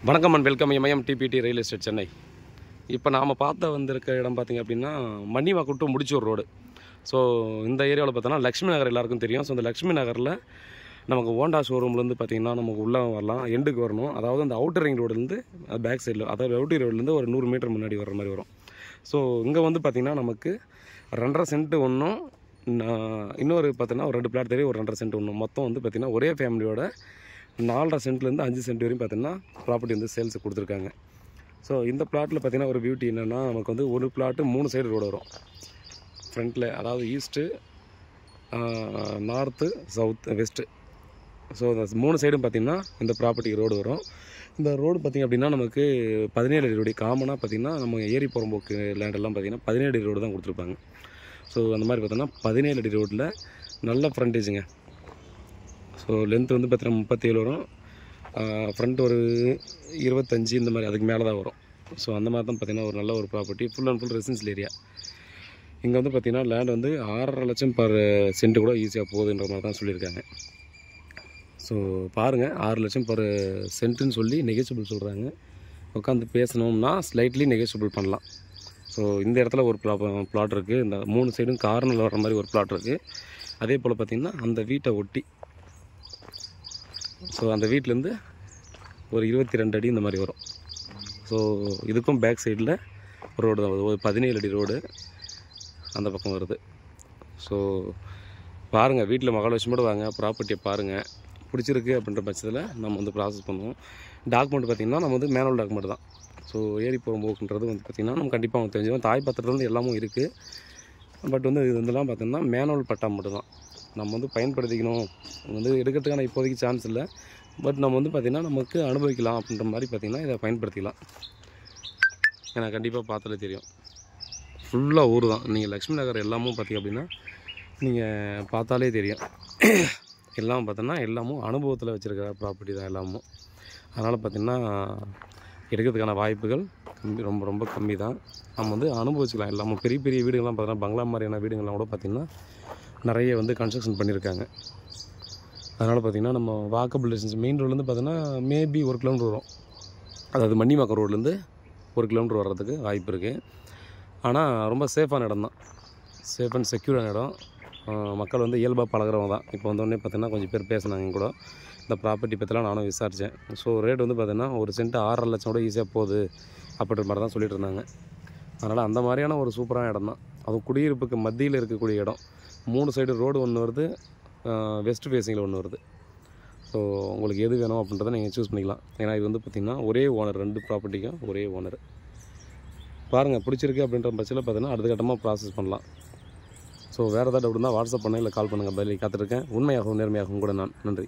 வணக்கம் and welcome MIM DBT real estate Chennai. இப்போ நாம் பார்த்த வந்திருக்க இடம் பார்த்திங்க அப்படின்னா Mannivakkam to Mudichur road. So இந்த ஏரியாவில் பார்த்தோன்னா லக்ஷ்மி நகர் எல்லாருக்கும் தெரியும். ஸோ இந்த லக்ஷ்மி நகரில் நமக்கு ஹோண்டா ஷோரூம்லேருந்து பார்த்திங்கன்னா நமக்கு உள்ளே வரலாம், எண்டுக்கு வரணும். அதாவது அந்த அவுட்டர் ரிங் ரோடுலேருந்து பேக் சைடில், அதாவது அவுட்டர் ரோட்லேருந்து ஒரு 100 மீட்டர் முன்னாடி வர மாதிரி வரும். ஸோ இங்கே வந்து பார்த்திங்கன்னா நமக்கு 2.5 சென்ட் ஒன்றும், இன்னொரு பார்த்தீங்கன்னா ஒரு 2 பிளாட் தேவை, ஒரு 2.5 சென்ட் ஒன்றும், மொத்தம் வந்து பார்த்திங்கன்னா ஒரே ஃபேமிலியோட 4.5 சென்ட்லேருந்து 5 சென்ட் வரையும் பார்த்திங்கன்னா ப்ராப்பர்ட்டி வந்து சேல்ஸுக்கு கொடுத்துருக்காங்க. ஸோ இந்த பிளாட்டில் பார்த்திங்கன்னா ஒரு பியூட்டி என்னென்னா, நமக்கு வந்து ஒரு பிளாட்டு 3 சைடு ரோடு வரும் ஃப்ரண்ட்டில், அதாவது east, north, south, west. So அந்த 3 சைடும் பார்த்திங்கன்னா இந்த ப்ராப்பர்ட்டிக்கு ரோடு வரும். இந்த ரோடு பார்த்திங்க அப்படின்னா நமக்கு 17 அடி ரோடு. காமனாக பார்த்திங்கன்னா நம்ம ஏரி புறம்போக்கு லேண்டெல்லாம் பார்த்திங்கன்னா 17 அடி ரோடு தான் கொடுத்துருப்பாங்க. ஸோ அந்த மாதிரி பார்த்தோன்னா 17 அடி ரோட்டில் நல்ல ஃப்ரண்டேஜுங்க. ஸோ லென்த் வந்து பார்த்தீங்கன்னா 37 வரும், ஃப்ரண்ட் ஒரு 25 இந்த மாதிரி, அதுக்கு மேலே தான் வரும். ஸோ அந்த மாதிரி தான் பார்த்திங்கன்னா ஒரு நல்ல ஒரு property, full and full residential area. இங்கே வந்து பார்த்திங்கன்னா லேண்ட் வந்து 6.5 லட்சம் பர் சென்ட்டு கூட ஈஸியாக போகுதுன்ற மாதிரி தான் சொல்லியிருக்காங்க. ஸோ பாருங்கள், 6 லட்சம் பர் சென்ட்டுன்னு சொல்லி நெகோஷியபிள் சொல்கிறாங்க. உட்காந்து பேசணும்னா ஸ்லைட்லி நெகோஷியபிள் பண்ணலாம். ஸோ இந்த இடத்துல ஒரு பிளாட் இருக்குது, இந்த 3 சைடும் கார்னரில் வர மாதிரி ஒரு பிளாட் இருக்குது. அதே போல் பார்த்திங்கன்னா அந்த வீட்டை ஒட்டி, ஸோ அந்த வீட்டிலேருந்து ஒரு 22 அடி இந்த மாதிரி வரும். ஸோ இதுக்கும் பேக் சைடில் ரோடு தான் வருது, ஒரு 17 அடி ரோடு அந்த பக்கம் வருது. ஸோ பாருங்கள், வீட்டில் மகாலட்சுமியோடு வாங்க, ப்ராப்பர்ட்டியை பாருங்கள், பிடிச்சிருக்கு அப்படின்ற பட்சத்தில் நம்ம வந்து ப்ராசஸ் பண்ணுவோம். டாக்குமெண்ட் பார்த்திங்கன்னா நம்ம வந்து மேனுவல் டாக்குமெண்ட் தான். ஸோ ஏரி போக்குன்றது வந்து பார்த்திங்கன்னா நம்ம கண்டிப்பாக அவங்க தெரிஞ்சுக்கணும். தாய் பத்திரத்துலேருந்து எல்லாமும் இருக்குது. பட் வந்து இது இதெல்லாம் பார்த்திங்கன்னா மேனுவல் பட்டா மட்டும்தான் நம்ம வந்து பயன்படுத்திக்கணும். வந்து எடுக்கிறதுக்கான இப்போதைக்கு சான்ஸ் இல்லை. பட் நம்ம வந்து பார்த்திங்கன்னா நமக்கு அனுபவிக்கலாம் அப்படின்ற மாதிரி பார்த்திங்கன்னா இதை பயன்படுத்திக்கலாம். எனக்கு கண்டிப்பாக பார்த்தாலே தெரியும், ஃபுல்லாக ஊர் தான். நீங்கள் லக்ஷ்மி நகர் எல்லாமும் பார்த்திங்க அப்படின்னா நீங்கள் பார்த்தாலே தெரியும். எல்லாம் பார்த்தோன்னா எல்லாமும் அனுபவத்தில் வச்சுருக்கிற ப்ராப்பர்ட்டி தான் எல்லாமும். அதனால் பார்த்திங்கன்னா எடுக்கிறதுக்கான வாய்ப்புகள் ரொம்ப ரொம்ப கம்மி தான். நம்ம வந்து அனுபவிச்சுக்கலாம். எல்லாமும் பெரிய பெரிய வீடுகள்லாம் பார்த்தோன்னா பங்களா மாதிரியான வீடுகள்லாம் கூட பார்த்திங்கன்னா நிறைய வந்து கன்ஸ்ட்ரக்ஷன் பண்ணியிருக்காங்க. அதனால் பார்த்திங்கன்னா நம்ம வாக்கபிள் டிஸ்டன்ஸ் மெயின் ரோட்லேருந்து பார்த்தோன்னா மேபி 1 கிலோமீட்டர் வரும். அதாவது மன்னிவாக்கம் ரோட்லேருந்து 1 கிலோமீட்டர் வர்றதுக்கு வாய்ப்பு இருக்குது. ஆனால் ரொம்ப சேஃபான இடம் தான், சேஃப் அண்ட் செக்யூரான இடம். மக்கள் வந்து இயல்பாக பழகிறவங்க தான். இப்போ வந்தோடனே பார்த்தீங்கன்னா கொஞ்சம் பேர் பேசினாங்க கூட இந்த ப்ராப்பர்ட்டி பற்றிலாம் நானும் விசாரித்தேன். ஸோ ரேட் வந்து பார்த்தீங்கன்னா ஒரு சென்ட்டு 6.5 லட்சம் கூட ஈஸியாக போகுது அப்படின்ற மாதிரி தான் சொல்லிட்டு இருந்தாங்க. அதனால் அந்த மாதிரியான ஒரு சூப்பரான இடம் தான். அது குடியிருப்புக்கு மத்தியில் இருக்கக்கூடிய இடம். 3 சைடு ரோடு ஒன்று வருது, வெஸ்ட் ஃபேஸிங்கில் ஒன்று வருது. ஸோ உங்களுக்கு எது வேணும் அப்படின்றத நீங்கள் சூஸ் பண்ணிக்கலாம். ஏன்னா இது வந்து பார்த்திங்கன்னா ஒரே ஓனர், 2 ப்ராப்பர்ட்டிக்கும் ஒரே ஓனர். பாருங்கள், பிடிச்சிருக்கு அப்படின்ற பட்சத்தில் பார்த்தீங்கன்னா அடுத்த கட்டமாக ப்ராசஸ் பண்ணலாம். ஸோ வேறு ஏதாவது டவுட் இருந்தால் வாட்ஸ்அப் பண்ண, இல்லை கால் பண்ணுங்கள். பதில் காத்திருக்கேன். உண்மையாகவும் நேர்மையாகவும் கூட நான். நன்றி.